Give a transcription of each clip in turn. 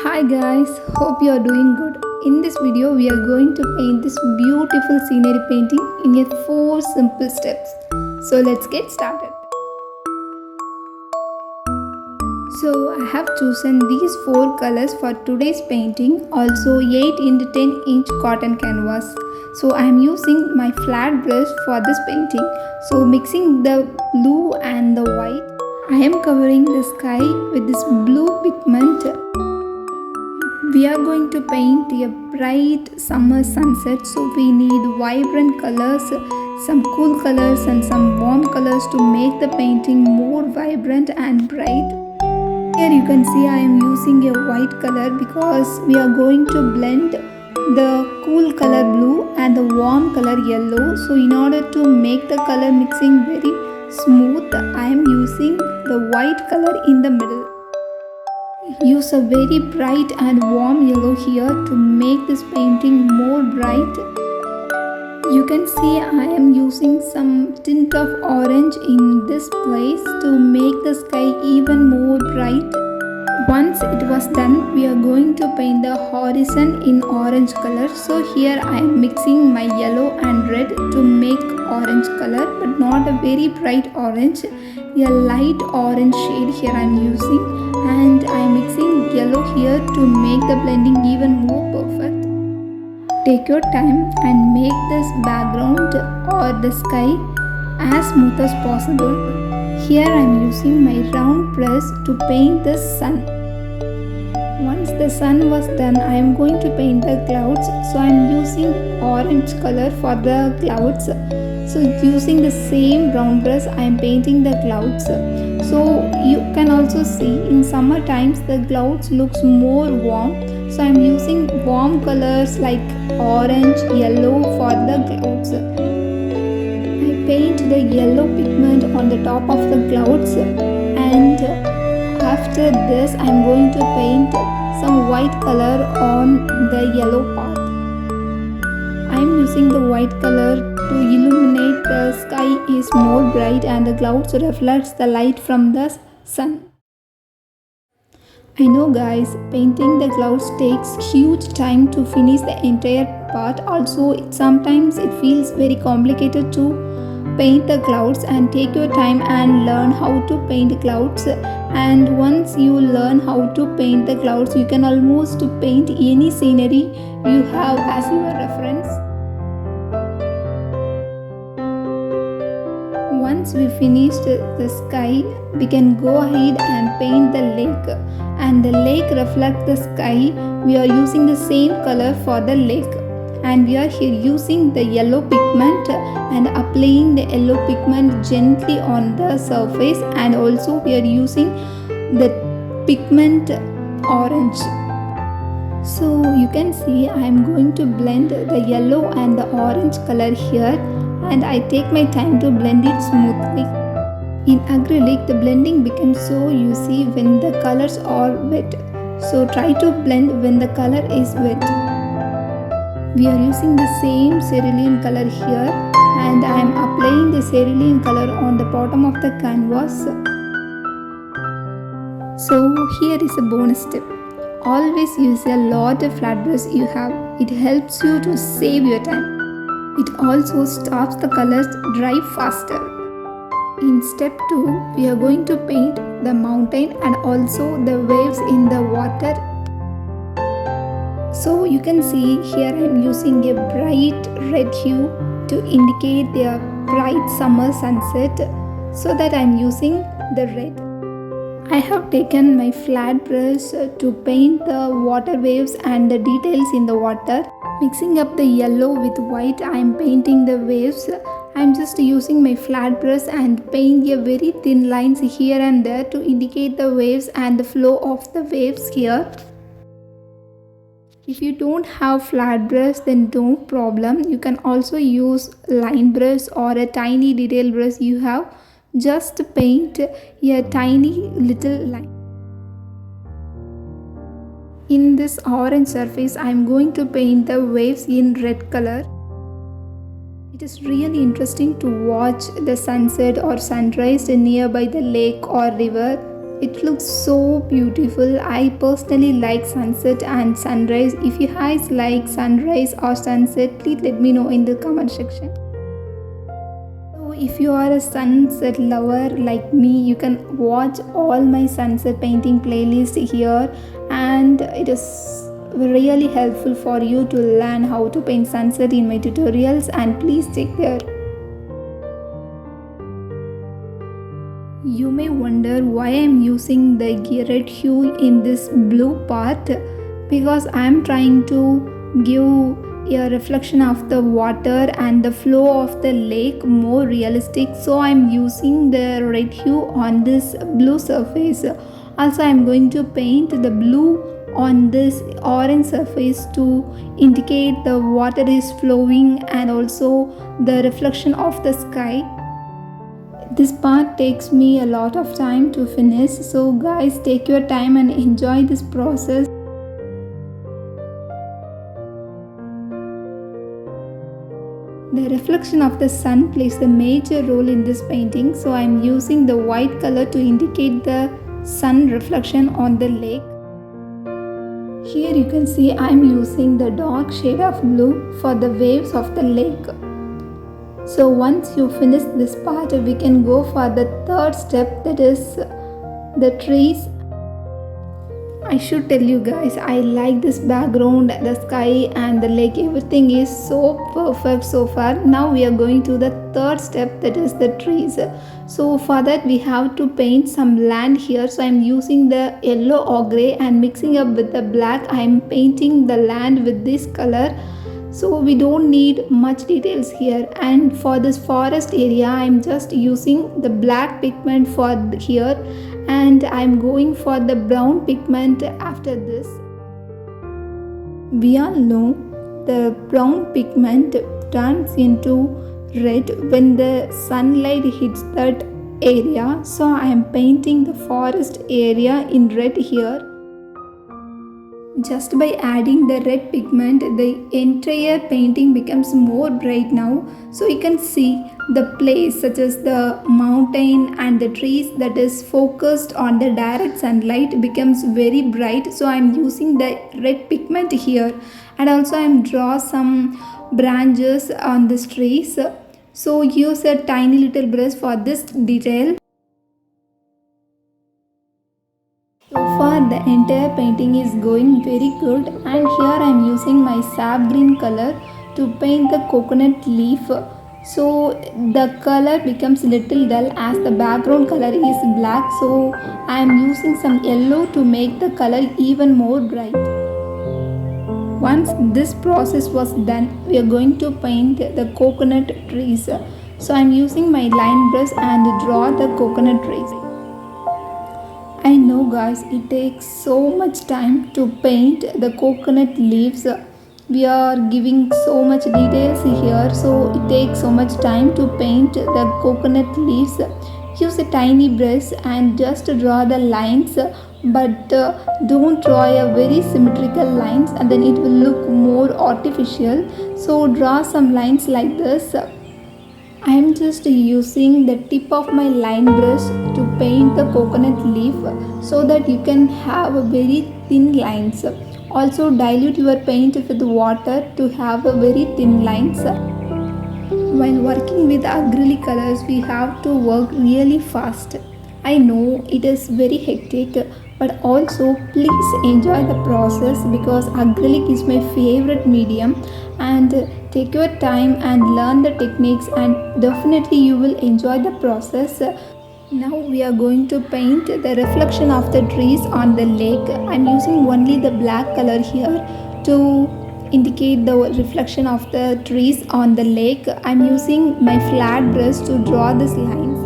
Hi guys, hope you are doing good. In this video, we are going to paint this beautiful scenery painting in a 4 simple steps. So let's get started. So I have chosen these 4 colors for today's painting, also 8 into 10 inch cotton canvas. So I am using my flat brush for this painting. So mixing the blue and the white, I am covering the sky with this blue pigment. We are going to paint a bright summer sunset, so we need vibrant colors, some cool colors and some warm colors to make the painting more vibrant and bright. Here you can see I am using a white color because we are going to blend the cool color blue and the warm color yellow. So in order to make the color mixing very smooth, I am using the white color in the middle. Use a very bright and warm yellow here to make this painting more bright. You can see I am using some tint of orange in this place to make the sky even more bright. Once it was done, we are going to paint the horizon in orange color. So here I am mixing my yellow and red to make orange color, but not a very bright orange, a light orange shade here I am using, and I am mixing yellow here to make the blending even more perfect. Take your time and make this background or the sky as smooth as possible. Here I am using my round brush to paint the sun. Once the sun was done, I am going to paint the clouds. So I am using orange color for the clouds. So using the same round brush, I am painting the clouds. So you can also see in summer times the clouds looks more warm. So I am using warm colors like orange, yellow for the clouds. I paint the yellow pigment on the top of the clouds, and after this I am going to paint some white color on the yellow part. I am using the white color to illuminate the sky is more bright and the clouds reflects the light from the sun. I know guys, painting the clouds takes huge time to finish the entire part. Also, sometimes it feels very complicated to paint the clouds, and take your time and learn how to paint clouds. And once you learn how to paint the clouds, you can almost paint any scenery you have as your reference. Once we finished the sky, we can go ahead and paint the lake, and the lake reflects the sky. We are using the same color for the lake, and we are here using the yellow pigment and applying the yellow pigment gently on the surface, and also we are using the pigment orange. So you can see I am going to blend the yellow and the orange color here, and I take my time to blend it smoothly. In acrylic, the blending becomes so easy when the colors are wet. So try to blend when the color is wet. We are using the same cerulean color here, and I am applying the cerulean color on the bottom of the canvas. So here is a bonus tip. Always use a lot of flat brush you have. It helps you to save your time. It also stops the colors dry faster. In step 2, we are going to paint the mountain and also the waves in the water. So you can see here I am using a bright red hue to indicate the bright summer sunset, so that I am using the red. I have taken my flat brush to paint the water waves and the details in the water. Mixing up the yellow with white, I am painting the waves. I am just using my flat brush and paint a very thin lines here and there to indicate the waves and the flow of the waves here. If you don't have flat brush, then no problem. You can also use line brush or a tiny detail brush you have. Just paint a tiny little line. In this orange surface, I am going to paint the waves in red color. It is really interesting to watch the sunset or sunrise nearby the lake or river. It looks so beautiful. I personally like sunset and sunrise. If you guys like sunrise or sunset, please let me know in the comment section. So if you are a sunset lover like me, you can watch all my sunset painting playlist here, and it is really helpful for you to learn how to paint sunset in my tutorials, and please check there. You may wonder why I am using the red hue in this blue part, because I am trying to give a reflection of the water and the flow of the lake more realistic, so I am using the red hue on this blue surface. Also I am going to paint the blue on this orange surface to indicate the water is flowing and also the reflection of the sky. This part takes me a lot of time to finish, so guys, take your time and enjoy this process. The reflection of the sun plays a major role in this painting, so I am using the white color to indicate the sun reflection on the lake. Here you can see I am using the dark shade of blue for the waves of the lake. So once you finish this part, we can go for the third step, that is the trees. I should tell you guys, I like this background, the sky and the lake, everything is so perfect so far. Now we are going to the third step, that is the trees. So for that we have to paint some land here, so I am using the yellow or grey and mixing up with the black. I am painting the land with this color, so we don't need much details here. And for this forest area I am just using the black pigment for here, and I am going for the brown pigment after this. We all know the brown pigment turns into red when the sunlight hits that area, so I am painting the forest area in red here. Just by adding the red pigment, the entire painting becomes more bright now. So you can see the place such as the mountain and the trees that is focused on the direct sunlight becomes very bright. So I am using the red pigment here, and also I am draw some branches on these trees. So use a tiny little brush for this detail. So far the entire painting is going very good, and here I am using my sap green color to paint the coconut leaf. So the color becomes little dull as the background color is black, so I am using some yellow to make the color even more bright. Once this process was done, we are going to paint the coconut trees. So I am using my line brush and draw the coconut trees. I know guys, it takes so much time to paint the coconut leaves. We are giving so much details here, so it takes so much time to paint the coconut leaves. Use a tiny brush and just draw the lines, but don't draw a very symmetrical lines, and then it will look more artificial. So draw some lines like this. I am just using the tip of my line brush to paint the coconut leaf, so that you can have very thin lines. Also dilute your paint with water to have a very thin lines. While working with acrylic colors, we have to work really fast. I know it is very hectic, but also please enjoy the process, because acrylic is my favorite medium, and take your time and learn the techniques, and definitely you will enjoy the process. Now we are going to paint the reflection of the trees on the lake. I am using only the black color here to indicate the reflection of the trees on the lake. I am using my flat brush to draw these lines.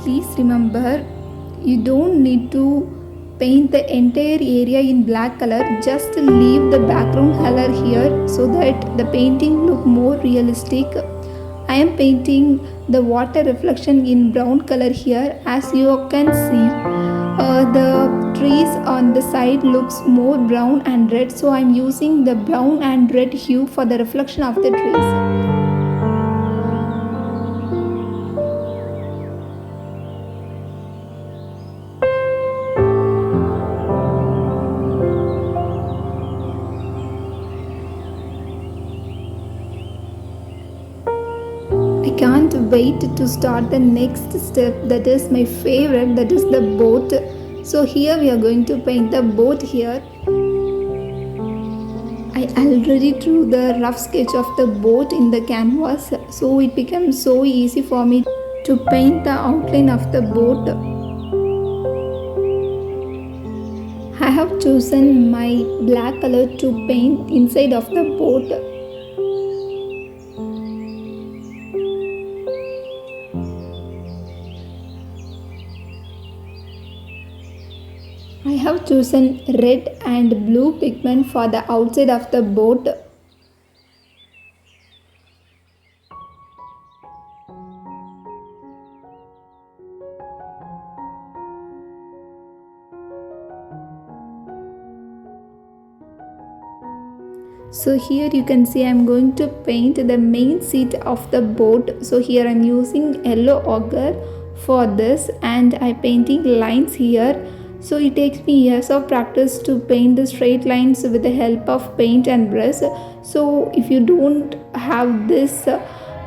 Please remember, you don't need to paint the entire area in black color, just leave the background color here so that the painting look more realistic. I am painting the water reflection in brown color here. As you can see, the trees on the side looks more brown and red, so I am using the brown and red hue for the reflection of the trees. wait to start the next step, that is my favorite, that is the boat. So here we are going to paint the boat here. I already drew the rough sketch of the boat in the canvas, so it became so easy for me to paint the outline of the boat. I have chosen my black color to paint inside of the boat. I have chosen red and blue pigment for the outside of the boat. So here you can see I'm going to paint the main seat of the boat. So here I'm using yellow ochre for this, and I'm painting lines here. So it takes me years of practice to paint the straight lines with the help of paint and brush. So if you don't have this,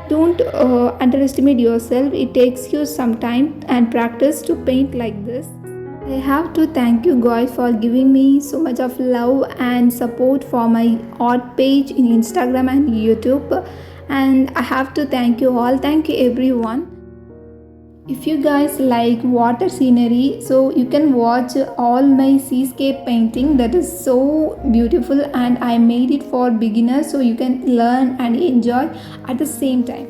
don't underestimate yourself. It takes you some time and practice to paint like this. I have to thank you guys for giving me so much of love and support for my art page in Instagram and YouTube. And I have to thank you all. Thank you everyone. If you guys like water scenery, so you can watch all my seascape painting, that is so beautiful, and I made it for beginners so you can learn and enjoy at the same time.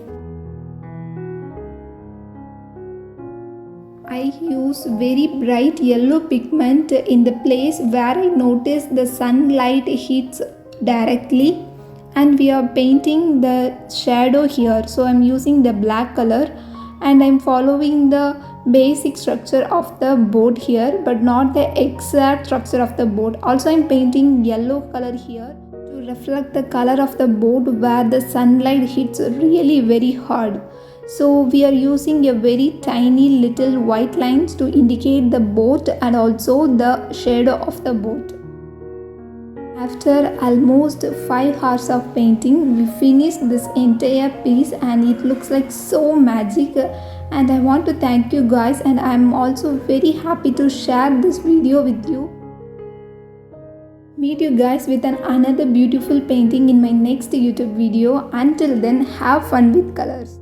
I use very bright yellow pigment in the place where I notice the sunlight hits directly, and we are painting the shadow here. So I'm using the black color, and I'm following the basic structure of the boat here, but not the exact structure of the boat. Also I'm painting yellow color here to reflect the color of the boat where the sunlight hits really very hard. So we are using a very tiny little white lines to indicate the boat and also the shadow of the boat. After almost 5 hours of painting, we finished this entire piece and it looks like so magic. And I want to thank you guys, and I'm also very happy to share this video with you. Meet you guys with another beautiful painting in my next YouTube video. Until then, have fun with colors.